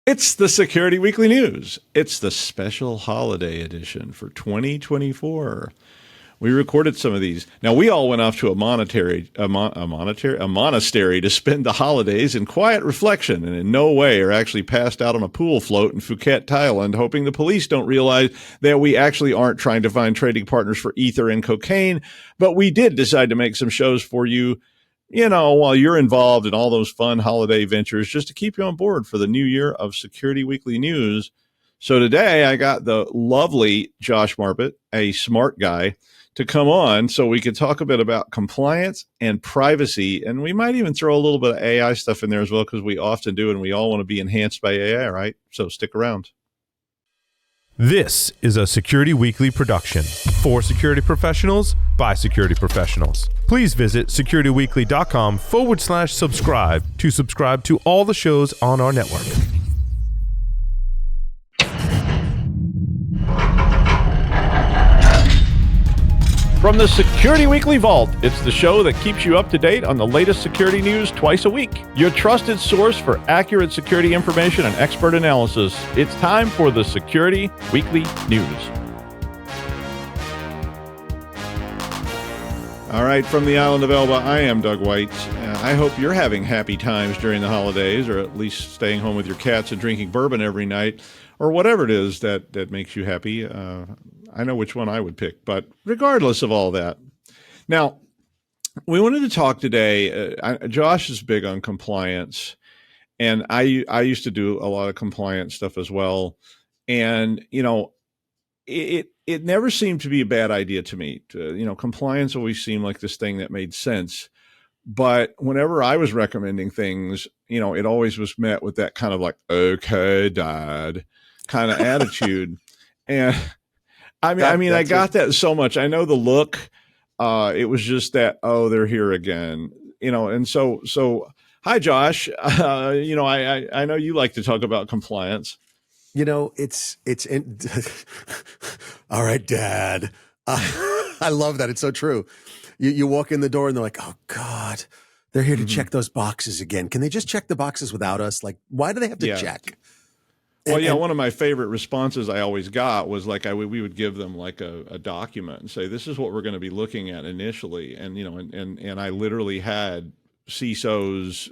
It's the Security Weekly News. It's the special holiday edition for 2024. We recorded some of these. Now, we all went off to a monastery to spend the holidays in quiet reflection, and in no way are actually passed out on a pool float in Phuket, Thailand, hoping the police don't realize that we actually aren't trying to find trading partners for ether and cocaine. But we did decide to make some shows for you, while you're involved in all those fun holiday ventures, just to keep you on board for the new year of Security Weekly News. So today I got the lovely Josh Marpet, a smart guy, to come on so we could talk a bit about compliance and privacy. And we might even throw a little bit of AI stuff in there as well, because we often do, and we all want to be enhanced by AI, right? So stick around. This is a Security Weekly production for security professionals by security professionals. Please visit securityweekly.com/subscribe to subscribe to all the shows on our network. From the Security Weekly Vault, it's the show that keeps you up to date on the latest security news twice a week. Your trusted source for accurate security information and expert analysis. It's time for the Security Weekly News. All right, from the island of Elba, I am Doug White. I hope you're having happy times during the holidays, or at least staying home with your cats and drinking bourbon every night, or whatever it is that makes you happy. I know which one I would pick, but regardless of all that. Now, we wanted to talk today. Josh is big on compliance, and I used to do a lot of compliance stuff as well. And, it never seemed to be a bad idea to me. Compliance always seemed like this thing that made sense. But whenever I was recommending things, it always was met with that kind of like, okay, Dad, kind of attitude. And I got that so much. I know the look. It was just that, oh, they're here again, and so hi, Josh. I know you like to talk about compliance. It's all right, Dad. I love that. It's so true. You walk in the door and they're like, oh God, they're here to check those boxes again. Can they just check the boxes without us? Like, why do they have to check? Well, one of my favorite responses I always got was like, we would give them like a document and say, this is what we're going to be looking at initially. And, and I literally had CISOs,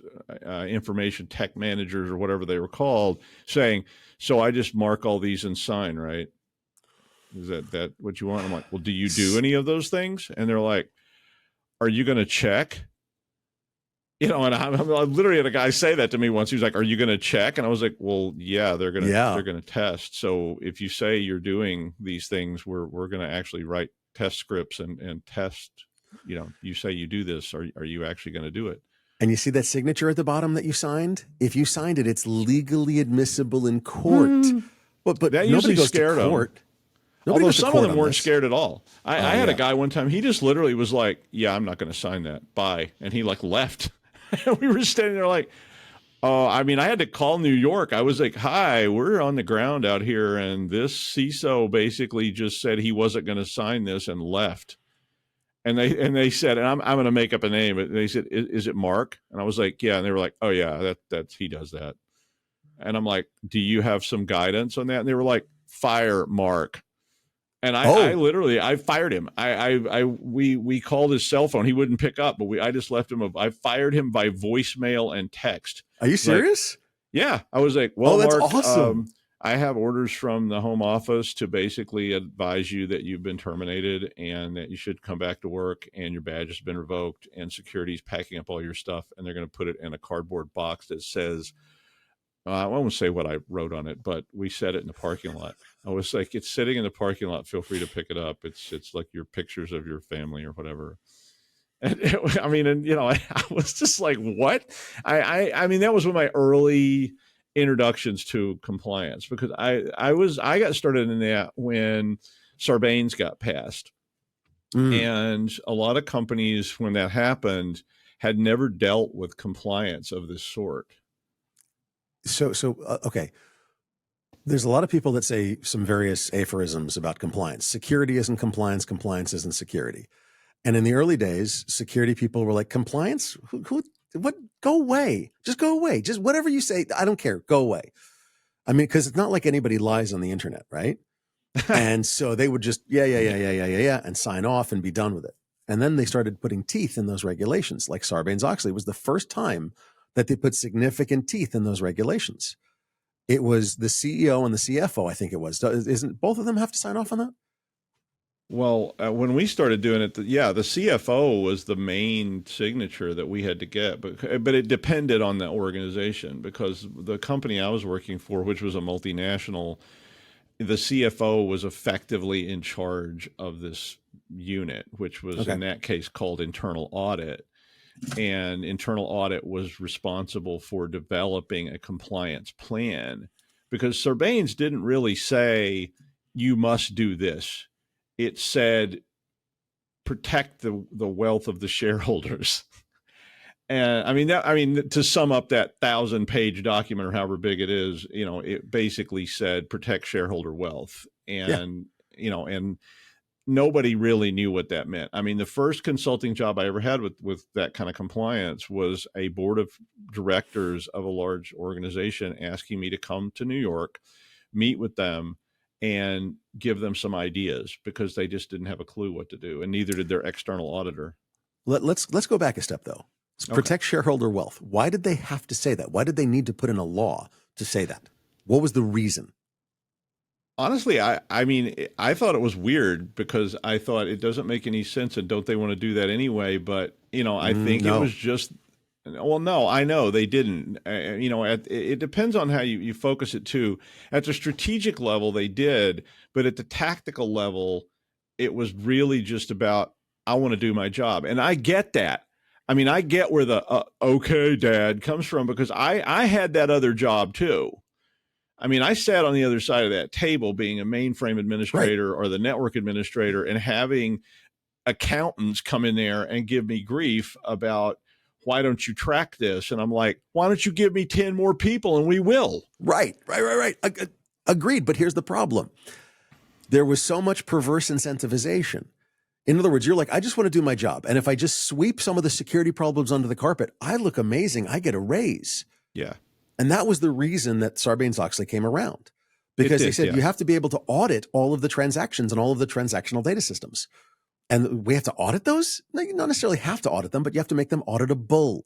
information tech managers or whatever they were called, saying, so I just mark all these and sign, right? Is that what you want? I'm like, well, do you do any of those things? And they're like, are you going to check? And I literally had a guy say that to me once. He was like, are you going to check? And I was like, well, yeah, they're going to test. So if you say you're doing these things, we're going to actually write test scripts and test, you say you do this. Are you actually going to do it? And you see that signature at the bottom that you signed? If you signed it, it's legally admissible in court. But that nobody goes to court. Although some of them weren't scared at all. I had a guy one time, he just literally was like, yeah, I'm not going to sign that. Bye. And he left. We were standing there like, oh, I had to call New York. I was like, hi, we're on the ground out here. And this CISO basically just said he wasn't going to sign this and left. And they said, and I'm going to make up a name, but they said, is it Mark? And I was like, yeah. And they were like, oh yeah, that's he does that. And I'm like, do you have some guidance on that? And they were like, fire Mark. And I literally fired him. We called his cell phone. He wouldn't pick up, but I just left him. I fired him by voicemail and text. Are you serious? Yeah. I was like, well, that's Mark, awesome. I have orders from the home office to basically advise you that you've been terminated and that you should come back to work and your badge has been revoked and security's packing up all your stuff and they're going to put it in a cardboard box that says, I won't say what I wrote on it, but we said it in the parking lot. I was like, it's sitting in the parking lot. Feel free to pick it up. It's like your pictures of your family or whatever. And I was just like, what? That was one of my early introductions to compliance, because I got started in that when Sarbanes got passed. And a lot of companies, when that happened, had never dealt with compliance of this sort. Okay. There's a lot of people that say some various aphorisms about compliance. Security isn't compliance. Compliance isn't security. And in the early days, security people were like, compliance? What? Go away. Just go away. Just whatever you say. I don't care. Go away. I mean, because it's not like anybody lies on the internet, right? And so they would just, yeah, and sign off and be done with it. And then they started putting teeth in those regulations. Like Sarbanes-Oxley was the first time that they put significant teeth in those regulations. It was the CEO and the CFO, I think it was. Isn't both of them have to sign off on that? Well, when we started doing it, the CFO was the main signature that we had to get, but it depended on the organization, because the company I was working for, which was a multinational, the CFO was effectively in charge of this unit, which was in that case called internal audit. And internal audit was responsible for developing a compliance plan, because Sarbanes didn't really say you must do this. It said protect the wealth of the shareholders. And I mean, to sum up that 1,000-page document or however big it is, it basically said protect shareholder wealth. And, and nobody really knew what that meant. I mean, the first consulting job I ever had with that kind of compliance was a board of directors of a large organization asking me to come to New York, meet with them, and give them some ideas, because they just didn't have a clue what to do, and neither did their external auditor. Let's go back a step, though. Protect shareholder wealth. Why did they have to say that? Why did they need to put in a law to say that? What was the reason? Honestly, I mean, I thought it was weird, because I thought it doesn't make any sense, and don't they want to do that anyway? But, I think it was just, well, no, I know they didn't. It depends on how you focus it too. At the strategic level, they did, but at the tactical level, it was really just about, I want to do my job. And I get that. I mean, I get where the okay, Dad comes from, because I had that other job too. I mean, I sat on the other side of that table being a mainframe administrator or the network administrator, and having accountants come in there and give me grief about, why don't you track this? And I'm like, why don't you give me 10 more people and we will? Right. Agreed. But here's the problem. There was so much perverse incentivization. In other words, you're like, I just want to do my job. And if I just sweep some of the security problems under the carpet, I look amazing. I get a raise. Yeah. And that was the reason that Sarbanes-Oxley came around, because they said you have to be able to audit all of the transactions and all of the transactional data systems. And we have to audit those? No, you don't necessarily have to audit them, but you have to make them auditable.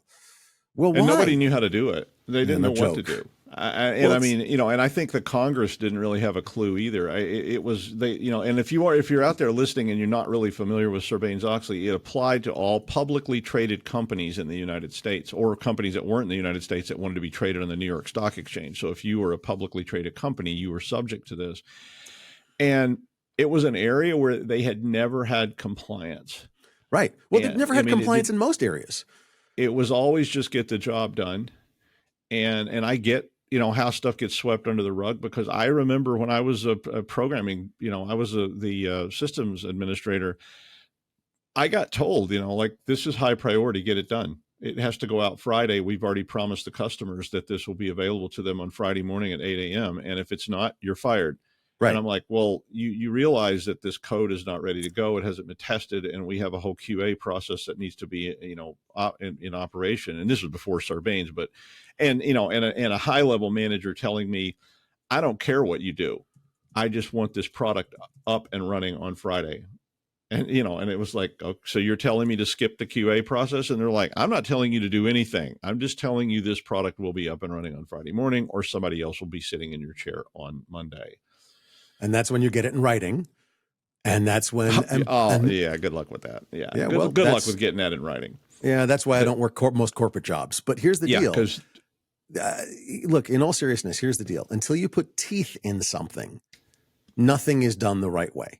Well, why? And nobody knew how to do it. They didn't know what to do. I mean, and I think the Congress didn't really have a clue either. It was and if you're out there listening and you're not really familiar with Sarbanes-Oxley, it applied to all publicly traded companies in the United States, or companies that weren't in the United States that wanted to be traded on the New York Stock Exchange. So if you were a publicly traded company, you were subject to this. And it was an area where they had never had compliance. Right. Well, they've never had compliance in most areas. It was always just get the job done. And I get, how stuff gets swept under the rug, because I remember when I was a programming, I was the systems administrator, I got told, like, this is high priority, get it done. It has to go out Friday. We've already promised the customers that this will be available to them on Friday morning at 8 a.m. And if it's not, you're fired. Right. And I'm like, well, you realize that this code is not ready to go. It hasn't been tested, and we have a whole QA process that needs to be, in operation. And this was before Sarbanes, but, and a high level manager telling me, I don't care what you do. I just want this product up and running on Friday. And, and it was like, oh, so you're telling me to skip the QA process? And they're like, I'm not telling you to do anything. I'm just telling you this product will be up and running on Friday morning, or somebody else will be sitting in your chair on Monday. And that's when you get it in writing. And that's when... yeah, good luck with that. Yeah, good luck with getting that in writing. Yeah, that's why I don't work most corporate jobs. But here's the deal. Because look, in all seriousness, here's the deal. Until you put teeth in something, nothing is done the right way.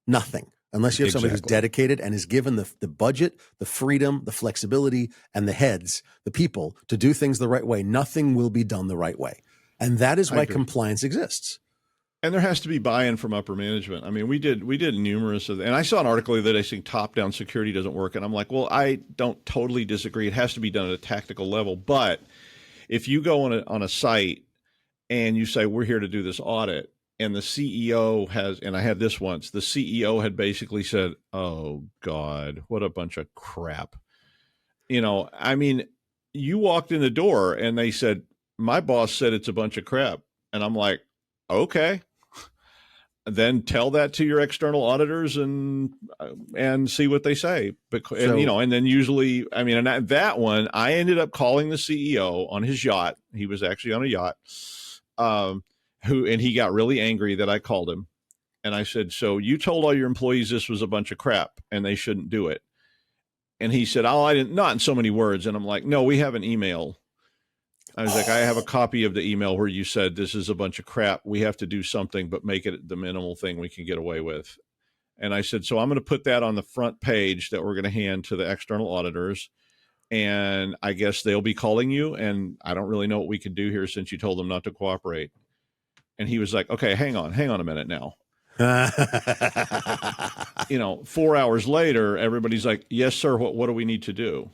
Nothing. Unless you have somebody who's dedicated and is given the budget, the freedom, the flexibility, and the heads, the people, to do things the right way, nothing will be done the right way. And that is why compliance exists. And there has to be buy-in from upper management. I mean, we did numerous of, and I saw an article that I think top-down security doesn't work. And I'm like, well, I don't totally disagree. It has to be done at a tactical level. But if you go on a site and you say, we're here to do this audit, and the CEO has, and I had this once, the CEO had basically said, oh God, what a bunch of crap. I mean, you walked in the door and they said, my boss said it's a bunch of crap. And I'm like, okay. Then tell that to your external auditors and see what they say. And then usually, I mean, and that one, I ended up calling the CEO on his yacht. He was actually on a yacht, and he got really angry that I called him. And I said, so you told all your employees this was a bunch of crap and they shouldn't do it. And he said, oh, I didn't, not in so many words. And I'm like, no, we have an email. I was like, I have a copy of the email where you said this is a bunch of crap. We have to do something, but make it the minimal thing we can get away with. And I said, so I'm going to put that on the front page that we're going to hand to the external auditors. And I guess they'll be calling you. And I don't really know what we can do here since you told them not to cooperate. And he was like, okay, hang on a minute now. 4 hours later, everybody's like, yes, sir. What do we need to do?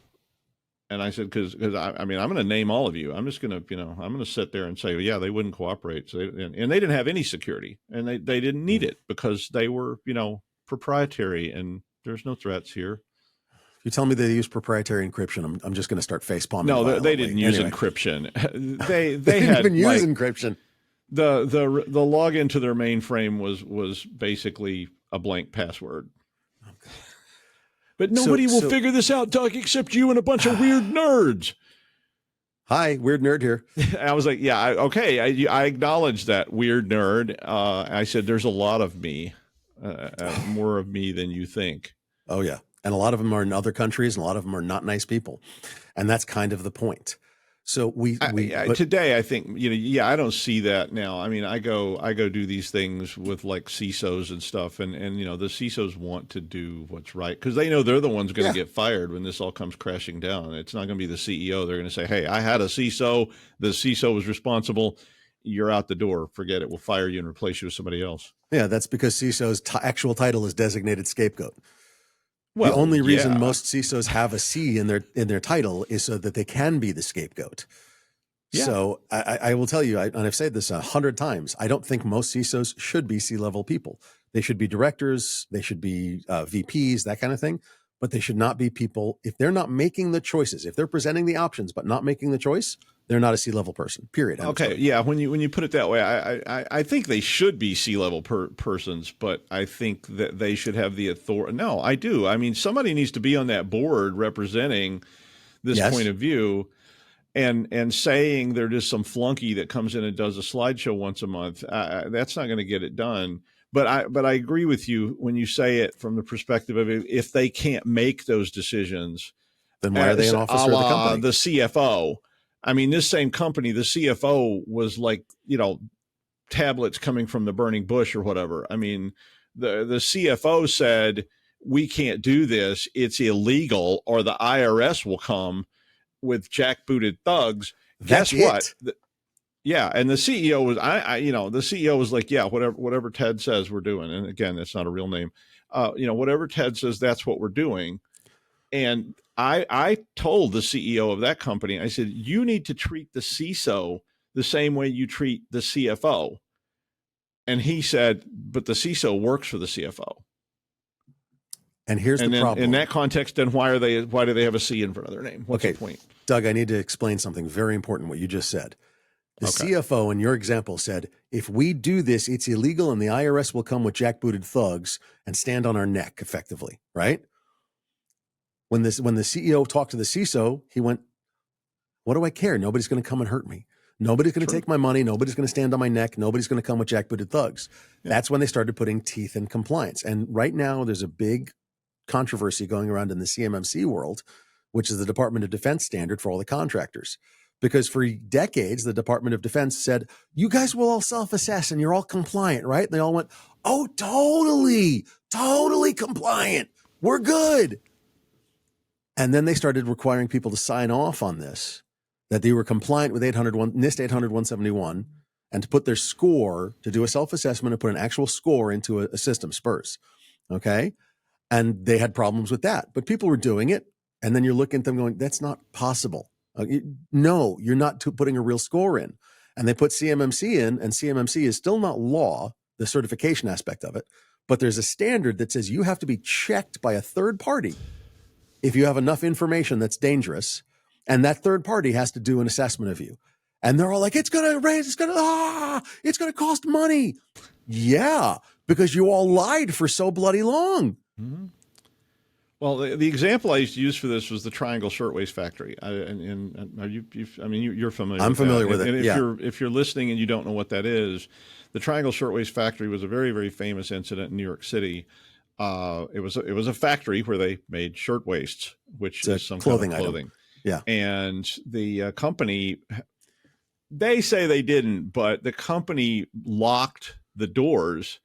And I said, because I mean, I'm going to name all of you. I'm just going to, I'm going to sit there and say, well, yeah, they wouldn't cooperate. So and they didn't have any security, and they didn't need it because they were, proprietary, and there's no threats here. If you tell me they use proprietary encryption, I'm just going to start facepalming. No, they didn't use encryption. They didn't had even use encryption. The login to their mainframe was basically a blank password. But nobody will figure this out, Doug, except you and a bunch of weird nerds. Hi, weird nerd here. I was like, yeah, okay. I acknowledge that, weird nerd. I said, there's a lot of me, more of me than you think. Oh, yeah. And a lot of them are in other countries, and a lot of them are not nice people. And that's kind of the point. So today, I think, I don't see that now. I mean, I go do these things with like CISOs and stuff, and the CISOs want to do what's right because they know they're the ones going to get fired when this all comes crashing down. It's not going to be the CEO. They're going to say, hey, I had a CISO. The CISO was responsible. You're out the door. Forget it. We'll fire you and replace you with somebody else. Yeah, that's because CISO's actual title is designated scapegoat. Well, the only reason most CISOs have a C in their title is so that they can be the scapegoat. Yeah. So I will tell you, and I've said this 100 times, I don't think most CISOs should be C-level people. They should be directors, they should be VPs, that kind of thing. But they should not be people, if they're not making the choices, if they're presenting the options but not making the choice, they're not a C-level person, period. Okay, yeah, when you put it that way, I think they should be C-level persons, but I think that they should have the authority. No, I do. I mean, somebody needs to be on that board representing this point of view and saying they're just some flunky that comes in and does a slideshow once a month. That's not going to get it done. But I agree with you when you say it from the perspective of if they can't make those decisions, then why are they an officer of the company? The CFO. I mean, this same company, the CFO was like, tablets coming from the burning bush or whatever. I mean, the CFO said, we can't do this. It's illegal, or the IRS will come with jackbooted thugs. Guess what? Yeah. And the CEO was, the CEO was like, yeah, whatever Ted says we're doing. And again, that's not a real name. Whatever Ted says, that's what we're doing. And I told the CEO of that company, I said, you need to treat the CISO the same way you treat the CFO. And he said, but the CISO works for the CFO. And here's the problem. In that context, then why do they have a C in front of their name? What's the point? Doug, I need to explain something very important, what you just said. The CFO in your example said, if we do this, it's illegal and the IRS will come with jackbooted thugs and stand on our neck effectively, right? When the CEO talked to the CISO, he went, what do I care? Nobody's going to come and hurt me. Nobody's going to take my money. Nobody's going to stand on my neck. Nobody's going to come with jackbooted thugs. Yeah. That's when they started putting teeth in compliance. And right now there's a big controversy going around in the CMMC world, which is the Department of Defense standard for all the contractors. Because for decades, the Department of Defense said, you guys will all self-assess and you're all compliant, right? And they all went, oh, totally compliant. We're good. And then they started requiring people to sign off on this, that they were compliant with NIST 800-171, and to put their score, to do a self-assessment and put an actual score into a system, SPURS. Okay? And they had problems with that. But people were doing it. And then you're looking at them going, that's not possible. No, you're not putting a real score in. And they put CMMC in, and CMMC is still not law, the certification aspect of it. But there's a standard that says you have to be checked by a third party if you have enough information that's dangerous. And that third party has to do an assessment of you. And they're all like, it's going to cost money. Yeah, because you all lied for so bloody long. Mm-hmm. Well, the example I used to use for this was the Triangle Shirtwaist Factory. You're familiar. I'm familiar with it. And if you're listening and you don't know what that is, the Triangle Shirtwaist Factory was a very, very famous incident in New York City. It was a factory where they made shirtwaists, which is some clothing kind of clothing. Item. Yeah, and the company, they say they didn't, but the company locked the doors,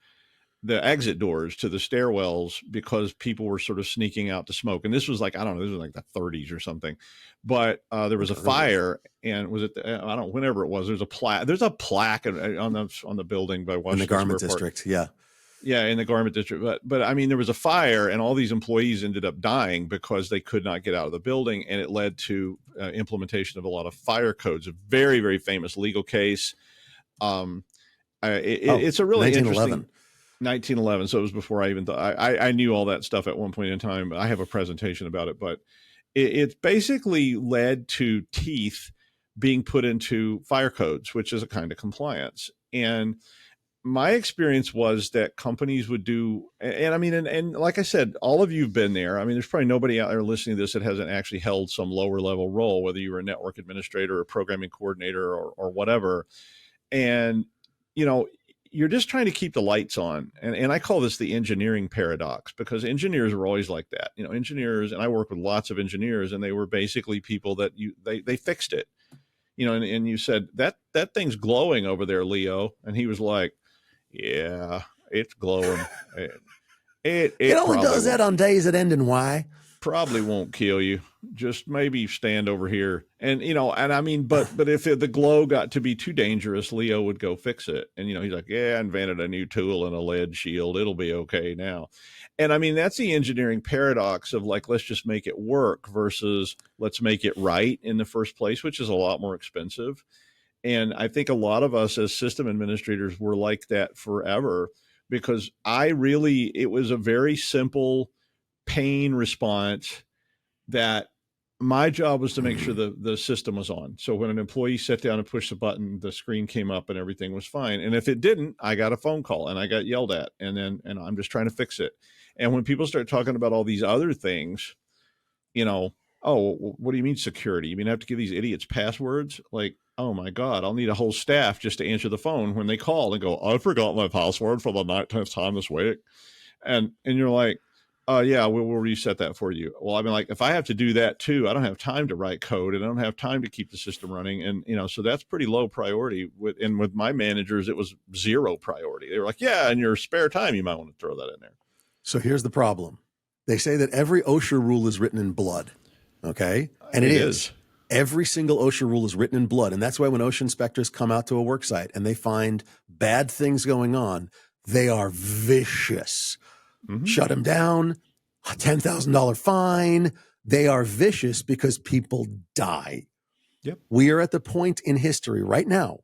the exit doors to the stairwells, because people were sort of sneaking out to smoke. And this was like, I don't know, this was like the 30s or something. But there was a fire, and was it? Whenever it was, there's a plaque on the building by Washington in the Garment Square Park. District. Yeah. Yeah, in the Garment District. But I mean, there was a fire, and all these employees ended up dying because they could not get out of the building, and it led to implementation of a lot of fire codes. A very, very famous legal case. It's a really 1911. interesting 1911. So it was before I even thought. I knew all that stuff at one point in time. I have a presentation about it, but it basically led to teeth being put into fire codes, which is a kind of compliance. And my experience was that companies would do, and like I said, all of you've been there. I mean, there's probably nobody out there listening to this that hasn't actually held some lower level role, whether you were a network administrator or programming coordinator or whatever. And, you're just trying to keep the lights on. And I call this the engineering paradox, because engineers were always like that. Engineers, and I work with lots of engineers, and they were basically people that they fixed it. And you said, that thing's glowing over there, Leo. And he was like, yeah, it's glowing. It only does that on days that end in Y. Probably won't kill you. Just maybe stand over here. And, but if the glow got to be too dangerous, Leo would go fix it. And, he's like, yeah, I invented a new tool and a lead shield. It'll be okay now. And that's the engineering paradox of like, let's just make it work versus let's make it right in the first place, which is a lot more expensive. And I think a lot of us as system administrators were like that forever, because it was a very simple pain response that my job was to make sure the system was on. So when an employee sat down and pushed the button, the screen came up and everything was fine. And if it didn't, I got a phone call and I got yelled at, and I'm just trying to fix it. And when people start talking about all these other things, oh, what do you mean security? You mean I have to give these idiots passwords? Like, oh my God, I'll need a whole staff just to answer the phone when they call and go, I forgot my password for the 19th time this week. And you're like, yeah, we'll reset that for you. Well, like, if I have to do that too, I don't have time to write code, and I don't have time to keep the system running. And, so that's pretty low priority. With my managers, it was zero priority. They were like, yeah, in your spare time, you might want to throw that in there. So here's the problem. They say that every OSHA rule is written in blood. Okay. And it is. Every single OSHA rule is written in blood. And that's why when OSHA inspectors come out to a work site and they find bad things going on, they are vicious. Mm-hmm. Shut them down, a $10,000 fine. They are vicious because people die. Yep. We are at the point in history right now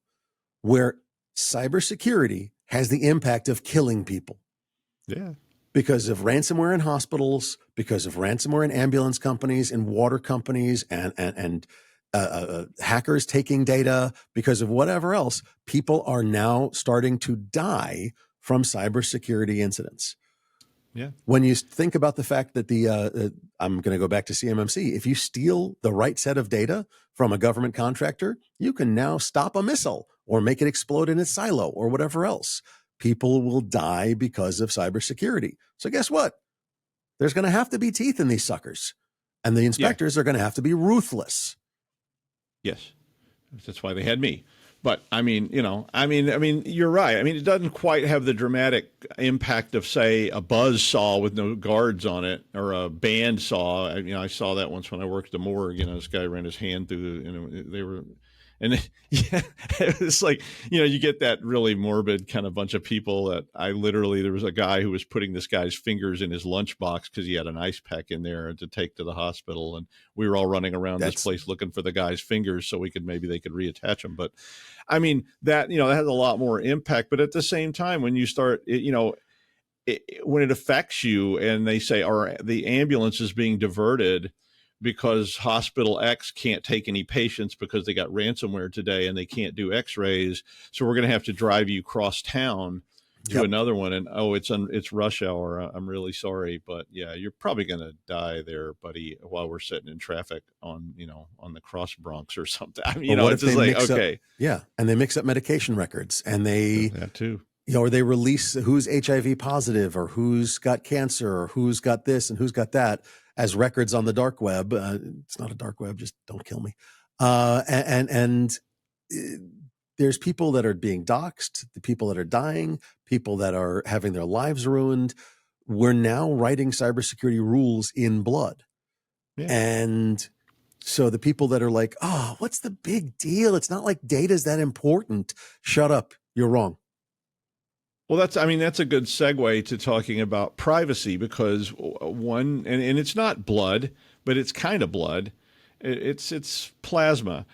where cybersecurity has the impact of killing people. Yeah. Because of ransomware in hospitals, because of ransomware in ambulance companies and water companies and hackers taking data, because of whatever else, people are now starting to die from cybersecurity incidents. Yeah. When you think about the fact that I'm going to go back to CMMC, if you steal the right set of data from a government contractor, you can now stop a missile or make it explode in its silo or whatever else. People will die because of cybersecurity. So guess what? There's going to have to be teeth in these suckers, and the inspectors are going to have to be ruthless. Yes. That's why they had me. But you're right. It doesn't quite have the dramatic impact of, say, a buzz saw with no guards on it, or a band saw. I saw that once when I worked at the morgue. This guy ran his hand through. They were, and yeah, it's like, you get that really morbid kind of bunch of people that there was a guy who was putting this guy's fingers in his lunchbox because he had an ice pack in there to take to the hospital, and we were all running around this place looking for the guy's fingers so they could reattach them. But that has a lot more impact. But at the same time, when you start, when it affects you and they say, the ambulance is being diverted because hospital X can't take any patients because they got ransomware today and they can't do x-rays. So we're going to have to drive you cross town to another one. And, it's rush hour. I'm really sorry. But yeah, you're probably going to die there, buddy, while we're sitting in traffic on the cross Bronx or something. I mean, what it's if just they like, okay. And they mix up medication records and That too. or they release who's HIV positive or who's got cancer or who's got this and who's got that as records on the dark web. It's not a dark web, just don't kill me. And there's people that are being doxxed, the people that are dying, people that are having their lives ruined. We're now writing cybersecurity rules in blood. Yeah. And so the people that are like, oh, what's the big deal? It's not like data's that important. Shut up. You're wrong. Well, that's a good segue to talking about privacy, because one, and it's not blood, but it's kind of blood. It's plasma.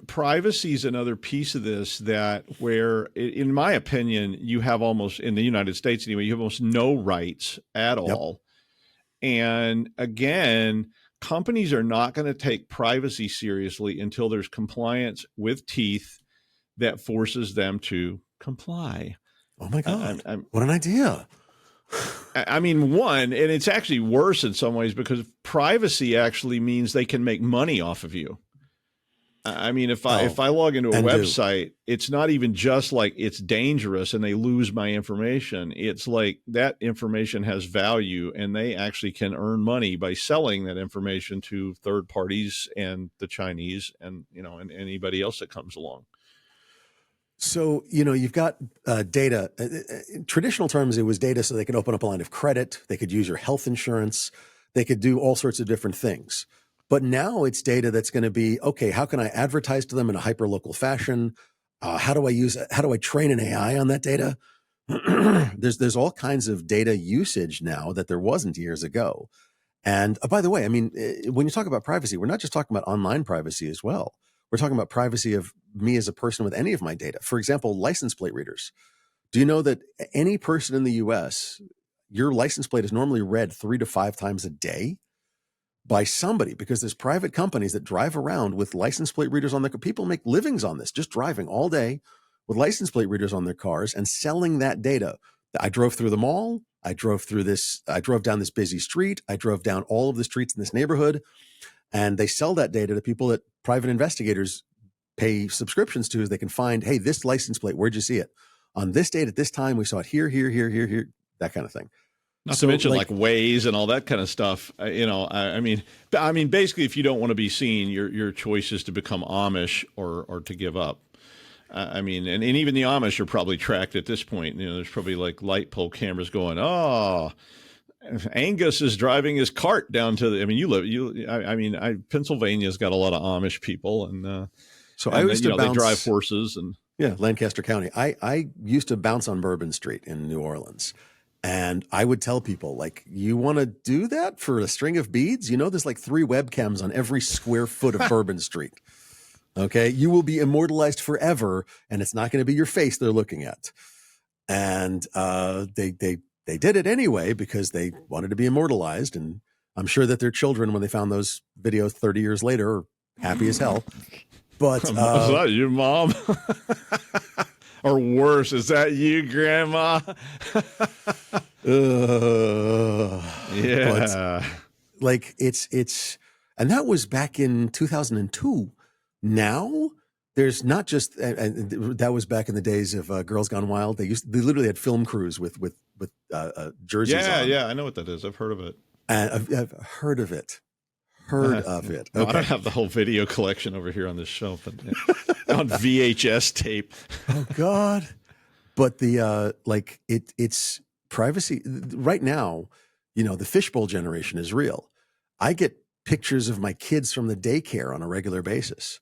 Privacy is another piece of this that where, in my opinion, you have almost, in the United States anyway, you have almost no rights at all. And again, companies are not going to take privacy seriously until there's compliance with teeth that forces them to comply. Oh my God. What an idea. One, and it's actually worse in some ways, because privacy actually means they can make money off of you. If I log into a website, it's not even just like it's dangerous and they lose my information. It's like that information has value and they actually can earn money by selling that information to third parties and the Chinese and anybody else that comes along. So, you've got data. In traditional terms, it was data so they could open up a line of credit. They could use your health insurance. They could do all sorts of different things. But now it's data that's going to be, okay, how can I advertise to them in a hyper-local fashion? How do I train an AI on that data? There's all kinds of data usage now that there wasn't years ago. And by the way, when you talk about privacy, we're not just talking about online privacy as well. We're talking about privacy of me as a person with any of my data. For example, license plate readers. Do you know that any person in the US, your license plate is normally read 3 to 5 times a day by somebody, because there's private companies that drive around with license plate readers on their cars. People make livings on this, just driving all day with license plate readers on their cars and selling that data. I drove through the mall. I drove down this busy street. I drove down all of the streets in this neighborhood. And they sell that data to people that private investigators pay subscriptions to, as they can find, hey, this license plate, where'd you see it? On this date at this time, we saw it here, that kind of thing. Not to mention like Waze and all that kind of stuff. Basically, if you don't want to be seen, your choice is to become Amish or to give up. And even the Amish are probably tracked at this point. There's probably like light pole cameras going, oh, Angus is driving his cart down to the, Pennsylvania's got a lot of Amish people. And so I used to bounce, they drive horses and Lancaster County. I used to bounce on Bourbon Street in New Orleans. And I would tell people, like, you want to do that for a string of beads? There's like 3 webcams on every square foot of Bourbon Street. Okay. You will be immortalized forever. And it's not going to be your face they're looking at. And they did it anyway because they wanted to be immortalized. And I'm sure that their children, when they found those videos 30 years later, are happy as hell. But is that you, Mom? Or worse, is that you, Grandma? Yeah. But, it's, and that was back in 2002. Now there's not just, and that was back in the days of Girls Gone Wild. They literally had film crews with jerseys on. Yeah, I know what that is. I've heard of it. I've heard of it. Okay. I don't have the whole video collection over here on this shelf, but on VHS tape. Oh God. But it's privacy right now. The fishbowl generation is real. I get pictures of my kids from the daycare on a regular basis.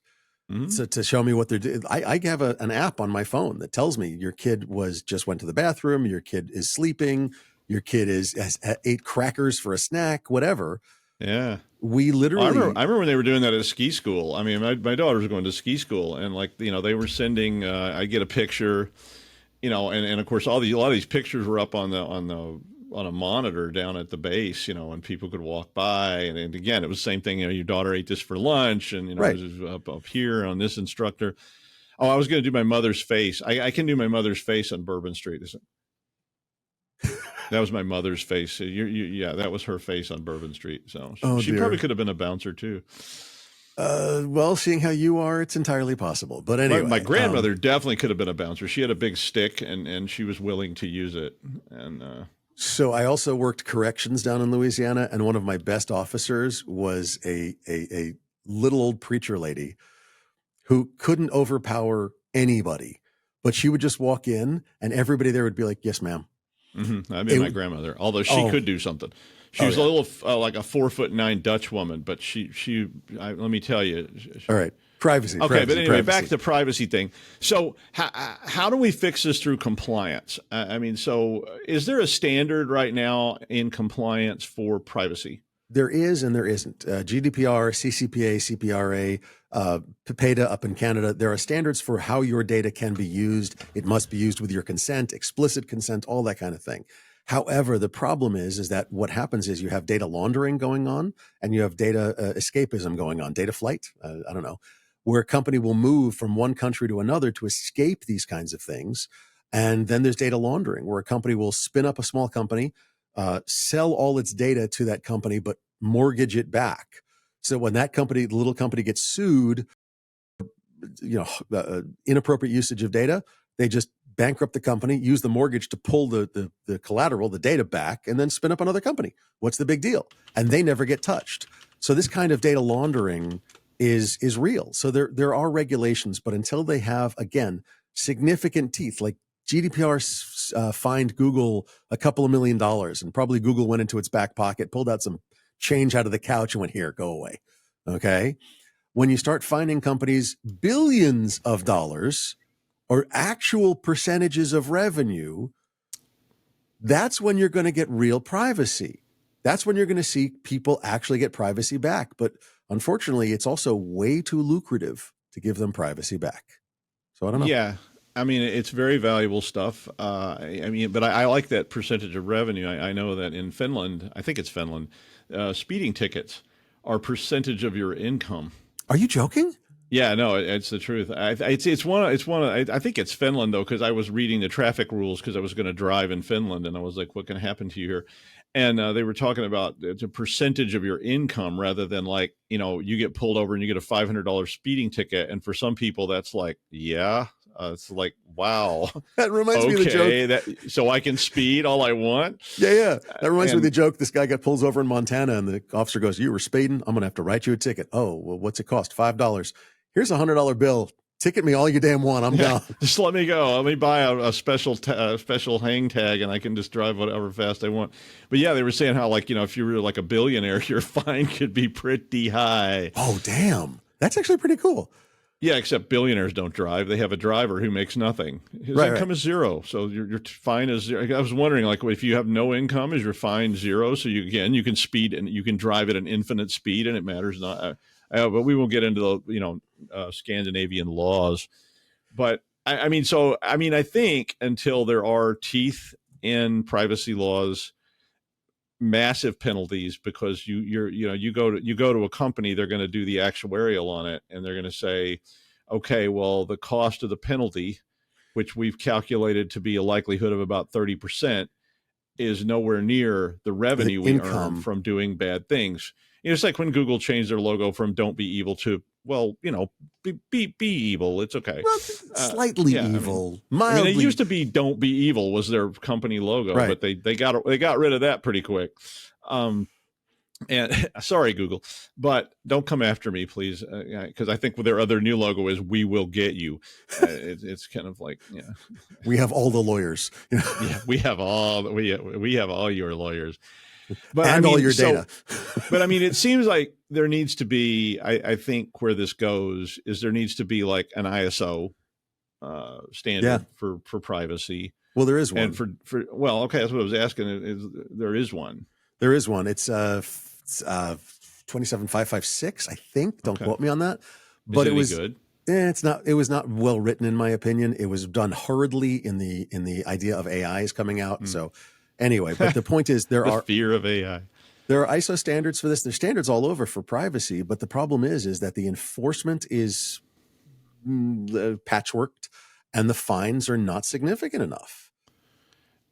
Mm-hmm. So to show me what they're doing. I have an app on my phone that tells me your kid just went to the bathroom. Your kid is sleeping. Your kid has ate crackers for a snack, whatever. Yeah. We literally. I remember when they were doing that at ski school. My daughter was going to ski school, and they were sending. I get a picture, and of course a lot of these pictures were up on the a monitor down at the base, and people could walk by. And again, it was the same thing. Your daughter ate this for lunch, and Right. it was up here on this instructor. Oh, I was going to do my mother's face. I can do my mother's face on Bourbon Street. That was my mother's face. Yeah, that was her face on Bourbon Street. So she probably could have been a bouncer too. Well, seeing how you are, it's entirely possible. But anyway, my grandmother definitely could have been a bouncer. She had a big stick, and she was willing to use it. And so I also worked corrections down in Louisiana, and one of my best officers was a little old preacher lady who couldn't overpower anybody, but she would just walk in, and everybody there would be like, "Yes, ma'am." Mm-hmm. I mean, my grandmother, although she could do something. She was a little like a 4'9" Dutch woman, but let me tell you. All right. Privacy. Okay. But anyway, back to the privacy thing. So how do we fix this through compliance? I mean, so is there a standard right now in compliance for privacy? There is, and there isn't. GDPR, CCPA, CPRA, PIPEDA up in Canada, there are standards for how your data can be used. It must be used with your consent, explicit consent, all that kind of thing. However, the problem is that what happens is you have data laundering going on, and you have data escapism going on, data flight, I don't know, where a company will move from one country to another to escape these kinds of things. And then there's data laundering, where a company will spin up a small company, sell all its data to that company, but mortgage it back. So when that company, the little company, gets sued, inappropriate usage of data, they just bankrupt the company, use the mortgage to pull the collateral, the data back, and then spin up another company. What's the big deal? And they never get touched. So this kind of data laundering is real. So there are regulations, but until they have, again, significant teeth, like GDPR fined Google a couple of $1 million, and probably Google went into its back pocket, pulled out some change out of the couch and went, "Here, go away." Okay. When you start finding companies billions of dollars or actual percentages of revenue, that's when you're going to get real privacy. That's when you're going to see people actually get privacy back. But unfortunately, it's also way too lucrative to give them privacy back. So I don't know. Yeah. I mean, it's very valuable stuff. But I like that percentage of revenue. I know that in Finland, I think it's Finland, speeding tickets are percentage of your income. Are you joking? Yeah, no, it's the truth. I think it's Finland though, because I was reading the traffic rules because I was going to drive in Finland, and I was like, what can happen to you here? And they were talking about the percentage of your income rather than like, you get pulled over and you get a $500 speeding ticket. And for some people, that's like, it's like, wow. That reminds me of the joke. So I can speed all I want. Yeah. That reminds me of the joke. This guy got pulled over in Montana, and the officer goes, "You were speeding. I'm going to have to write you a ticket." "Oh, well, what's it cost?" $5. "Here's a $100 bill. Ticket me all you damn want. I'm gone." Just let me go. Let me buy a special hang tag, and I can just drive whatever fast I want. But yeah, they were saying how, like, if you were like a billionaire, your fine could be pretty high. Oh, damn. That's actually pretty cool. Yeah, except billionaires don't drive. They have a driver who makes nothing. His income is zero, so your fine is zero. I was wondering, like, if you have no income, is your fine zero? So you can speed and you can drive at an infinite speed, and it matters not. But we won't get into the Scandinavian laws. But I think until there are teeth in privacy laws, massive penalties, because you go to a company, they're going to do the actuarial on it, and they're going to say, okay, well, the cost of the penalty, which we've calculated to be a likelihood of about 30%, is nowhere near the revenue we earn from doing bad things. It's like when Google changed their logo from "Don't be evil" to, well, be evil. It's okay. Well, slightly evil. Mildly. It used to be "Don't be evil" was their company logo, right. But they got rid of that pretty quick. And sorry, Google, but don't come after me, please, because I think their other new logo is "We will get you." It's kind of like, we have all the lawyers. Yeah, we have all your lawyers. But all your data. But it seems like there needs to be, I think where this goes is there needs to be like an ISO standard for privacy. Well, there is one. And okay, that's what I was asking. There is one. There is one. It's 27556, I think. Don't quote me on that. But it was good. It was not well written, in my opinion. It was done hurriedly in the idea of AI is coming out. So Anyway, but the point is the fear of AI. There are ISO standards for this. There's standards all over for privacy, but the problem is that the enforcement is patchworked and the fines are not significant enough.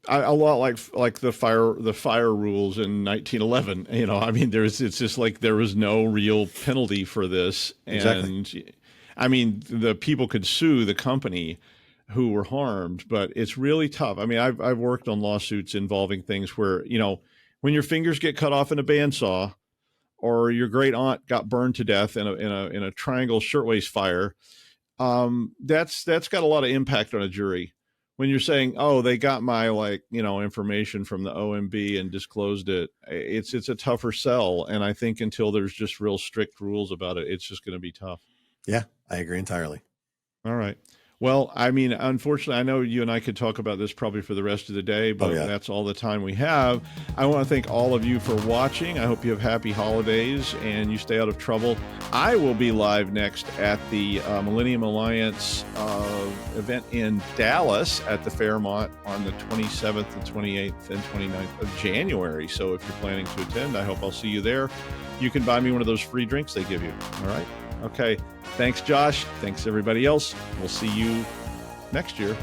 A lot like the fire rules in 1911. I mean, it's just like there was no real penalty for this, and exactly. I mean, the people could sue the company who were harmed, but it's really tough. I mean, I've worked on lawsuits involving things where when your fingers get cut off in a bandsaw, or your great aunt got burned to death in a triangle shirtwaist fire, that's got a lot of impact on a jury. When you're saying, oh, they got my information from the OMB and disclosed it, it's a tougher sell. And I think until there's just real strict rules about it, it's just going to be tough. Yeah, I agree entirely. All right. Well, I mean, unfortunately, I know you and I could talk about this probably for the rest of the day, but that's all the time we have. I want to thank all of you for watching. I hope you have happy holidays and you stay out of trouble. I will be live next at the Millennium Alliance event in Dallas at the Fairmont on the 27th and 28th and 29th of January. So if you're planning to attend, I hope I'll see you there. You can buy me one of those free drinks they give you. All right. Okay. Thanks, Josh. Thanks, everybody else. We'll see you next year.